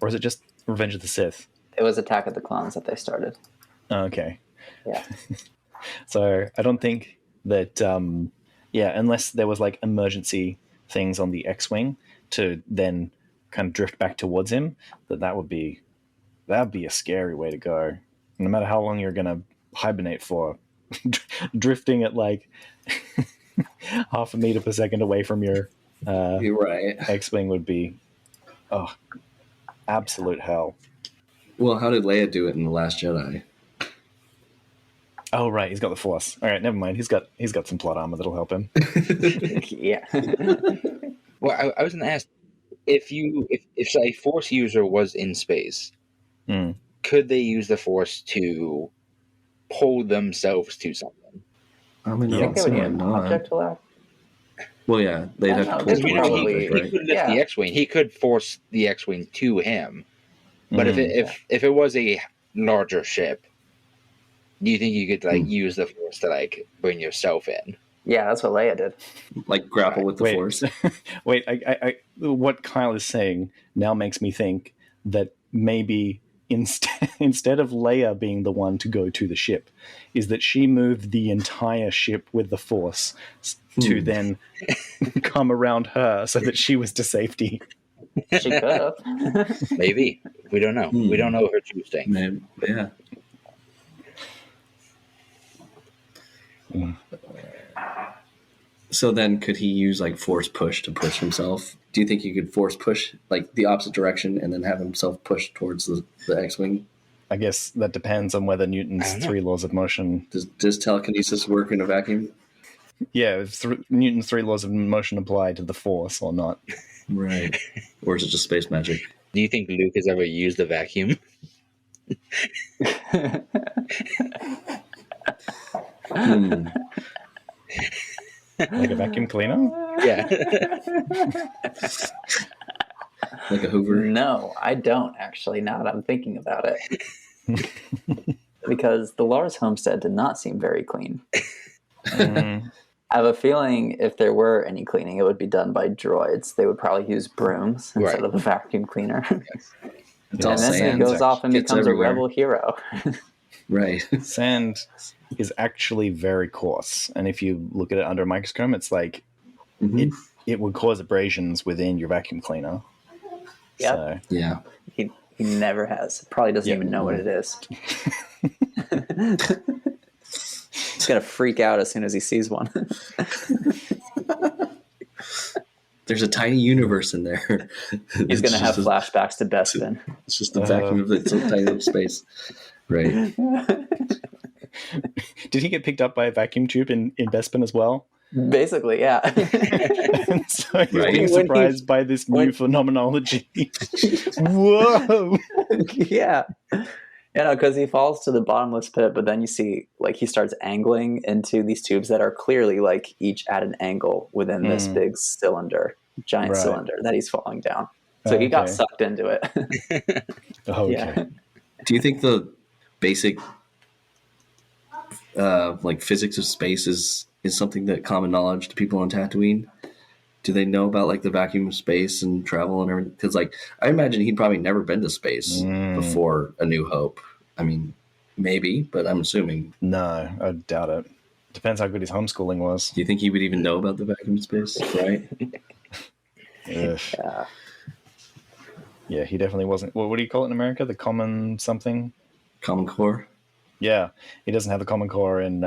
or is it just Revenge of the Sith? It was Attack of the Clones that they started. Okay. Yeah. So I don't think that, unless there was like emergency things on the X-Wing to then kind of drift back towards him, that'd be a scary way to go. No matter how long you're going to hibernate for, drifting at like half a meter per second away from your You're right. X-Wing would be, absolute hell. Well, how did Leia do it in The Last Jedi? Oh, right. He's got the Force. All right. Never mind. He's got some plot armor that'll help him. Yeah. Well, I was going to ask, if a Force user was in space, could they use the Force to pull themselves to something? I mean, I think they would need an object to allow. Well, yeah, they'd have to pull Because towards probably- object, he right? could lift the X-Wing. He could force the X-Wing to him. But if it was a larger ship, do you think you could like use the Force to like bring yourself in? Yeah, that's what Leia did. Like grapple with the Wait. Force. Wait, I what Kyle is saying now makes me think that maybe instead of Leia being the one to go to the ship, is that she moved the entire ship with the Force to then come around her so that she was to safety. She could have. Maybe. We don't know. We don't know her true strength. Maybe, yeah. So then could he use like force push to push himself? Do you think he could force push like the opposite direction and then have himself push towards the X-Wing? I guess that depends on whether Newton's three laws of motion. Does telekinesis work in a vacuum? Yeah, if Newton's three laws of motion apply to the Force or not. Right. Or is it just space magic? Do you think Luke has ever used a vacuum? Like a vacuum cleaner? Yeah. Like a Hoover? No, I don't actually, now that I'm thinking about it. Because the Lars homestead did not seem very clean. I have a feeling if there were any cleaning, it would be done by droids. They would probably use brooms instead of a vacuum cleaner. It's all And then he sand. goes off and Gets becomes everywhere. a rebel hero. Right. Sand is actually very coarse, and if you look at it under a microscope, it's like it would cause abrasions within your vacuum cleaner. Yep. So, Yeah. He never has. Probably doesn't even know what it is. He's going to freak out as soon as he sees one. There's a tiny universe in there. He's going to have flashbacks to Bespin. It's just a vacuum of its own tiny little space. Right. did he get picked up by a vacuum tube in Bespin as well? Basically, yeah. And so he's Right. being When surprised by this new phenomenology. Whoa! Yeah. Because he falls to the bottomless pit, but then you see, like, he starts angling into these tubes that are clearly, like, each at an angle within this big cylinder, giant cylinder that he's falling down. So he got sucked into it. Oh, okay. Yeah. Do you think the basic like physics of space is something that common knowledge to people on Tatooine? Do they know about like the vacuum of space and travel and everything? Because like I imagine he'd probably never been to space before A New Hope. I mean, maybe, but I'm assuming. No, I doubt it. Depends how good his homeschooling was. Do you think he would even know about the vacuum of space? Right. Ugh. Yeah. Yeah, he definitely wasn't. What do you call it in America? The common something? Common Core. Yeah, he doesn't have the common core in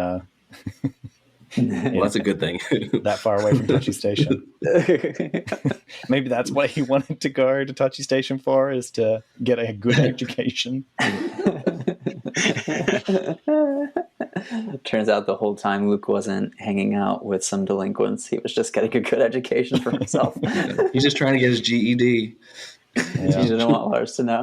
Well, that's a good thing. that far away from Touchy Station. Maybe that's what he wanted to go to Touchy Station for, is to get a good education. Turns out the whole time Luke wasn't hanging out with some delinquents. He was just getting a good education for himself. He's just trying to get his GED. He didn't want Lars to know.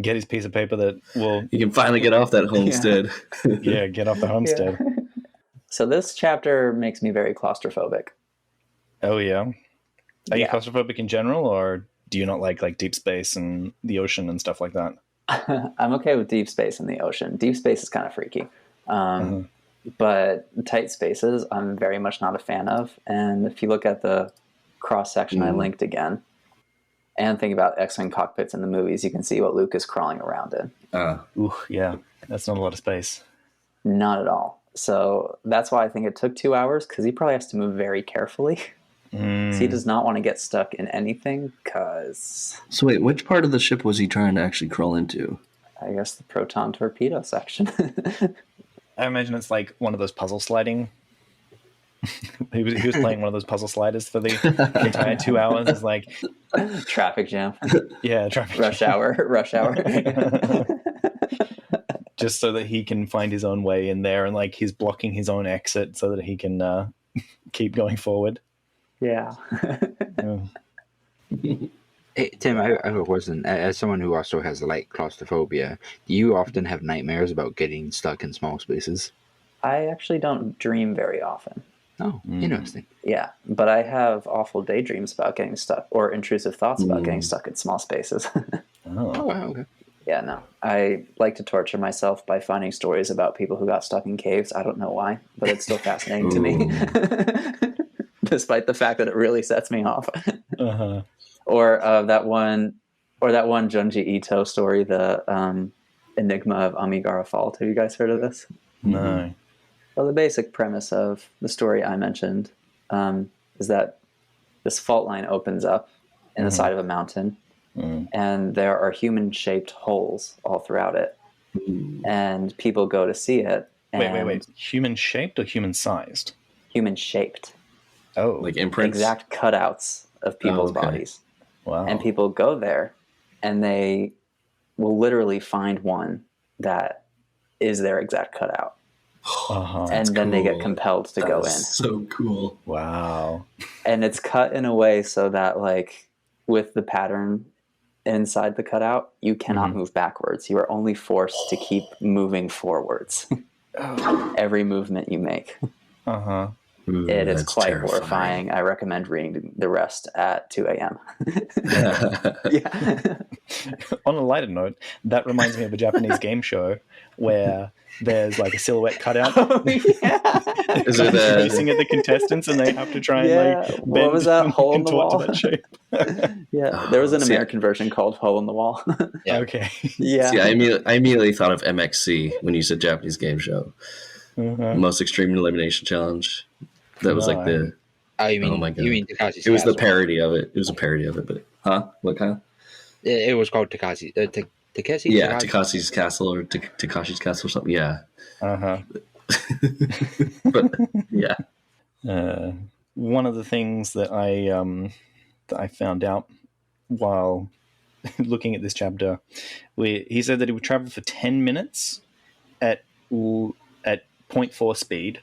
Get his piece of paper that will... He can finally get off that homestead. Yeah, get off the homestead. Yeah. So this chapter makes me very claustrophobic. Oh, yeah? Are you claustrophobic in general, or do you not like deep space and the ocean and stuff like that? I'm okay with deep space and the ocean. Deep space is kind of freaky. But tight spaces, I'm very much not a fan of. And if you look at the cross-section I linked again, and think about X-Wing cockpits in the movies, you can see what Luke is crawling around in. Ooh, yeah. That's not a lot of space. Not at all. So that's why I think it took 2 hours, because he probably has to move very carefully. So he does not want to get stuck in anything, because... So wait, which part of the ship was he trying to actually crawl into? I guess the proton torpedo section. I imagine it's like one of those puzzle sliding... he was playing one of those puzzle sliders for the entire 2 hours. It's like... Traffic jam. Yeah, traffic Rush jam. Rush hour. Just so that he can find his own way in there, and like he's blocking his own exit so that he can keep going forward. Yeah. Hey, Tim, I have a question. As someone who also has light claustrophobia, do you often have nightmares about getting stuck in small spaces? I actually don't dream very often. Oh, interesting. Yeah, but I have awful daydreams about getting stuck, or intrusive thoughts about getting stuck in small spaces. Oh, wow, okay. Yeah, no. I like to torture myself by finding stories about people who got stuck in caves. I don't know why, but it's still fascinating to me. Despite the fact that it really sets me off. Or that one Junji Ito story, the Enigma of Amigara Fault. Have you guys heard of this? No. Well, the basic premise of the story I mentioned is that this fault line opens up in the side of a mountain, and there are human-shaped holes all throughout it. And people go to see it. And Wait. Human-shaped or human-sized? Human-shaped. Oh, like imprints? Exact cutouts of people's bodies. Wow. And people go there, and they will literally find one that is their exact cutout. And then they get compelled to go in. So cool. Wow. And it's cut in a way so that, like, with the pattern inside the cutout, you cannot move backwards. You are only forced to keep moving forwards. Every movement you make. It is quite horrifying. I recommend reading the rest at 2 a.m. Yeah. On a lighter note, that reminds me of a Japanese game show where there's like a silhouette cutout. Is it racing at the contestants, and they have to try and like bend. What was that? Hole in the wall? To that shape. There was an American version called Hole in the Wall. Okay. Yeah. See, I immediately thought of MXC when you said Japanese game show. Most Extreme Elimination Challenge. That was like the... Oh my God. You mean Takashi's It was Castle. the parody of it. It was a parody of it, but... Huh? What kind of? It was called Takashi. Takashi? Yeah, Takashi's Castle or Takashi's Castle or something. Yeah. But, yeah. One of the things that I found out while looking at this chapter, he said that he would travel for 10 minutes at 0.4 speed.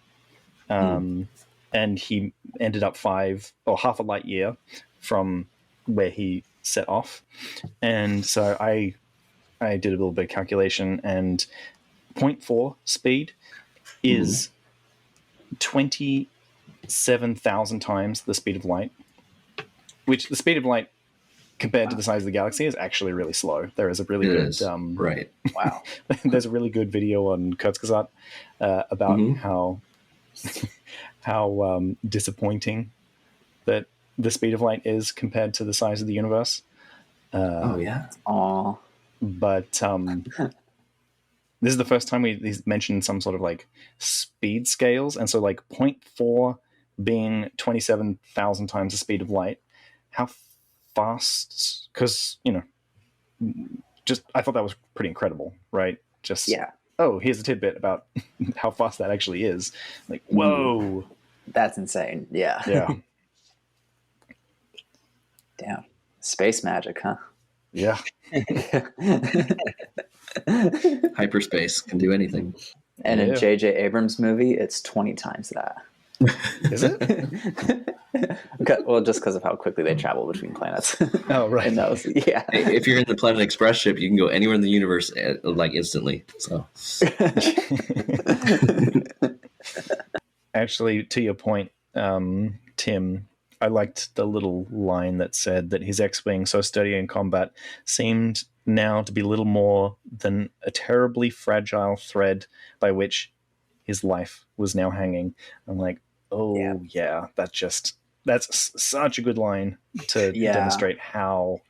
And he ended up half a light year from where he set off. And so I did a little bit of calculation, and 0.4 speed is 27,000 times the speed of light, which the speed of light compared to the size of the galaxy is actually really slow. There is a really good... right. Wow. There's a really good video on Kurzgesagt about how disappointing that the speed of light is compared to the size of the universe. Aww. But this is the first time he's mentioned some sort of like speed scales, and so like 0.4 being 27,000 times the speed of light. How fast, because, just I thought that was pretty incredible, right? Just, oh, here's a tidbit about how fast that actually is. Like, whoa. That's insane. Yeah. Yeah. Damn. Space magic, huh? Yeah. Hyperspace can do anything. And in J.J. Abrams' movie, it's 20 times that. Is it? Well, just because of how quickly they travel between planets. Oh, right. And those, yeah. If you're in the Planet Express ship, you can go anywhere in the universe like instantly. So, actually, to your point, Tim, I liked the little line that said that his X-wing, so sturdy in combat, seemed now to be little more than a terribly fragile thread by which his life was now hanging. I'm like, oh yeah, that's such a good line to demonstrate how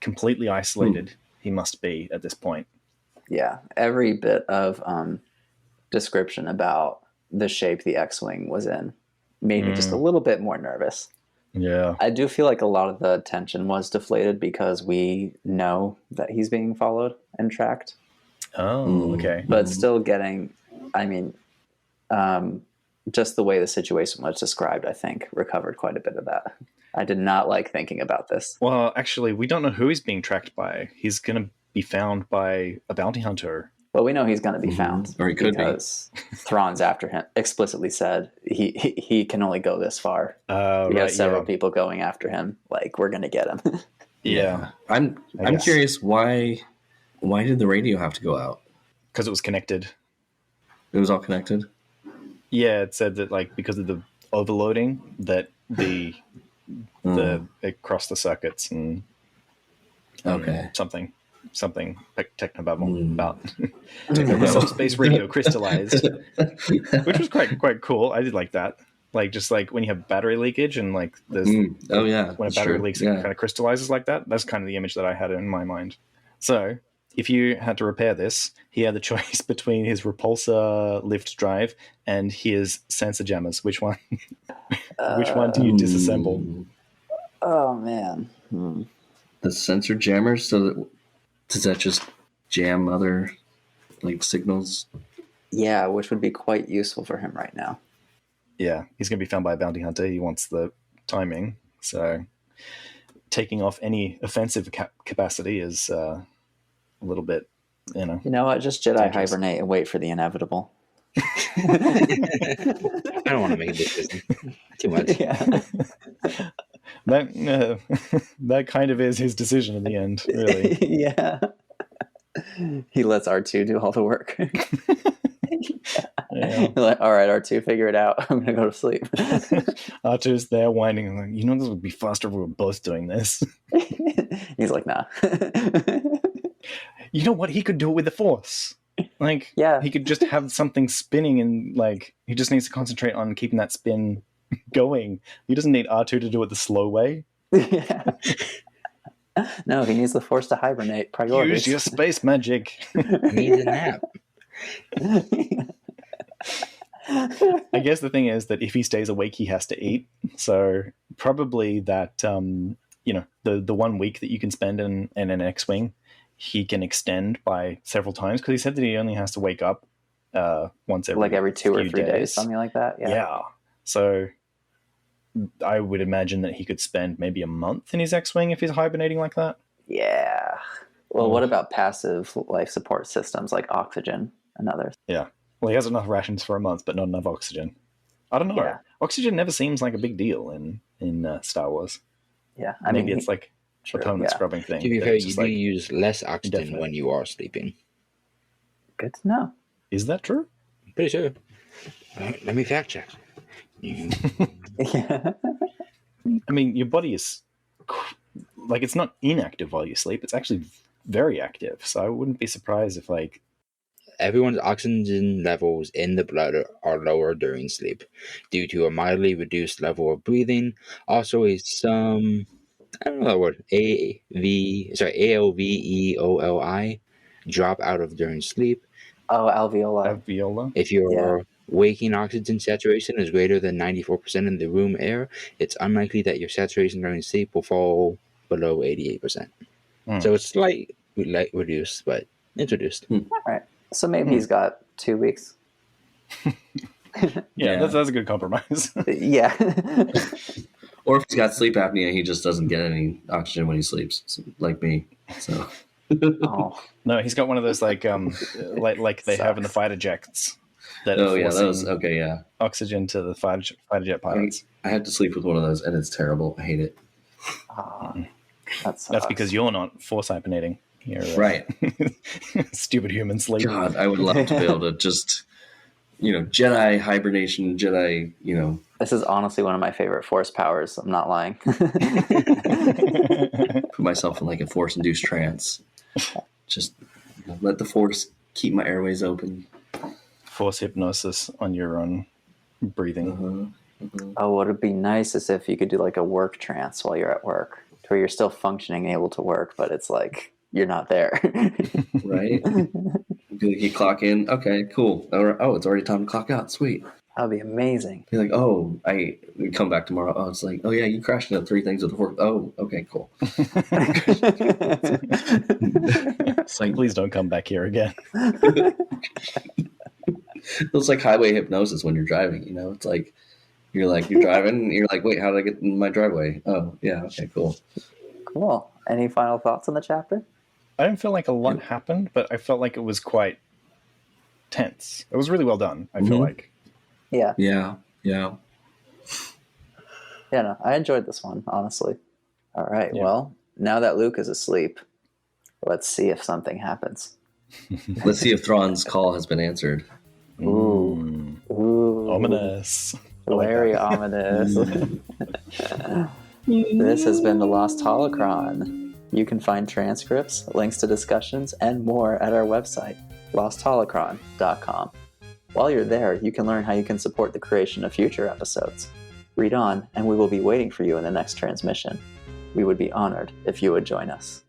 completely isolated he must be at this point. Yeah, every bit of description about the shape the X-wing was in made me just a little bit more nervous. Yeah. I do feel like a lot of the tension was deflated because we know that he's being followed and tracked. Oh, okay. But still getting, just the way the situation was described, I think, recovered quite a bit of that. I did not like thinking about this. Well, actually, we don't know who he's being tracked by. He's going to be found by a bounty hunter. Well, we know he's going to be found. Or he could because Thrawn's after him, explicitly said he can only go this far. We have several people going after him. Like, we're going to get him. Yeah. I'm curious, why did the radio have to go out? Because it was connected. It was all connected? Yeah, it said that, like, because of the overloading, that it crossed the circuits and something technobabble about subspace radio crystallized, which was quite cool. I did like that. Like, just like when you have battery leakage and like there's when a battery leaks, it kind of crystallizes like that. That's kind of the image that I had in my mind. So if you had to repair this, he had the choice between his repulsor lift drive and his sensor jammers. Which one? Which one do you disassemble? Oh man, the sensor jammers. So does that just jam other like signals? Yeah, which would be quite useful for him right now. Yeah, he's going to be found by a bounty hunter. He wants the timing, so taking off any offensive capacity is a little bit, You know what? Just Jedi dangerous. Hibernate and wait for the inevitable. I don't want to make a decision. Too much. Yeah. That kind of is his decision in the end, really. Yeah. He lets R2 do all the work. Yeah. Like, all right, R2, figure it out. I'm going to go to sleep. R2's there whining, like, this would be faster if we were both doing this. He's like, nah. You know what? He could do it with the Force. Like, he could just have something spinning and, like, he just needs to concentrate on keeping that spin going. He doesn't need R2 to do it the slow way. Yeah. No, he needs the Force to hibernate. Priorities. Use your space magic. Need a nap. I guess the thing is that if he stays awake, he has to eat. So probably that, the 1 week that you can spend in an X-Wing, he can extend by several times, because he said that he only has to wake up once every 2 or 3 days, something like that. Yeah. So I would imagine that he could spend maybe a month in his X-Wing if he's hibernating like that. Yeah. Well, what about passive life support systems like oxygen and others? Yeah. Well, he has enough rations for a month, but not enough oxygen. I don't know. Yeah. Oxygen never seems like a big deal in Star Wars. Yeah. Maybe it's like a permanent scrubbing thing. To be fair, you do use less oxygen when you are sleeping. Good to know. Is that true? I'm pretty sure. Let me fact check. Yeah. I mean, your body is like, it's not inactive while you sleep. It's actually very active. So I wouldn't be surprised if, like, everyone's oxygen levels in the blood are lower during sleep due to a mildly reduced level of breathing. Also, I don't know that word, alveoli drop out of during sleep. Oh, alveoli. Alveola. If you're waking oxygen saturation is greater than 94% in the room air, it's unlikely that your saturation during sleep will fall below 88%. So it's slightly reduced, but it's reduced. All right. So maybe he's got 2 weeks. Yeah. That's a good compromise. Yeah. Or if he's got sleep apnea, he just doesn't get any oxygen when he sleeps, like me. So. Oh. No, he's got one of those like they have in the fighter jets. That those. Okay, yeah. Oxygen to the fighter jet pilots. I had to sleep with one of those, and it's terrible. I hate it. That's because you're not force hibernating. You're, right. Stupid human sleep. God, I would love to be able to just, Jedi hibernation, Jedi, This is honestly one of my favorite force powers. I'm not lying. Put myself in like a force-induced trance. Just let the force keep my airways open. Force hypnosis on your own breathing. Oh, what would be nice is if you could do like a work trance while you're at work, to where you're still functioning, able to work, but it's like you're not there. Right? You clock in. Okay, cool. Oh, it's already time to clock out. Sweet. That'd be amazing. You're like, oh, we come back tomorrow. Oh, it's like, oh yeah, you crashed into 3 things with the fork. Oh, okay, cool. It's like, please don't come back here again. It's like highway hypnosis when you're driving. It's like you're driving, and you're like, wait, how did I get in my driveway? Oh, yeah, okay, cool. Cool. Any final thoughts on the chapter? I didn't feel like a lot happened, but I felt like it was quite tense. It was really well done, I feel like. Yeah. Yeah. Yeah, no, I enjoyed this one, honestly. All right, well, now that Luke is asleep, let's see if something happens. Let's see if Thrawn's call has been answered. Ooh. Ominous. Very ominous. This has been The Lost Holocron. You can find transcripts, links to discussions, and more at our website, lostholocron.com. While you're there, you can learn how you can support the creation of future episodes. Read on, and we will be waiting for you in the next transmission. We would be honored if you would join us.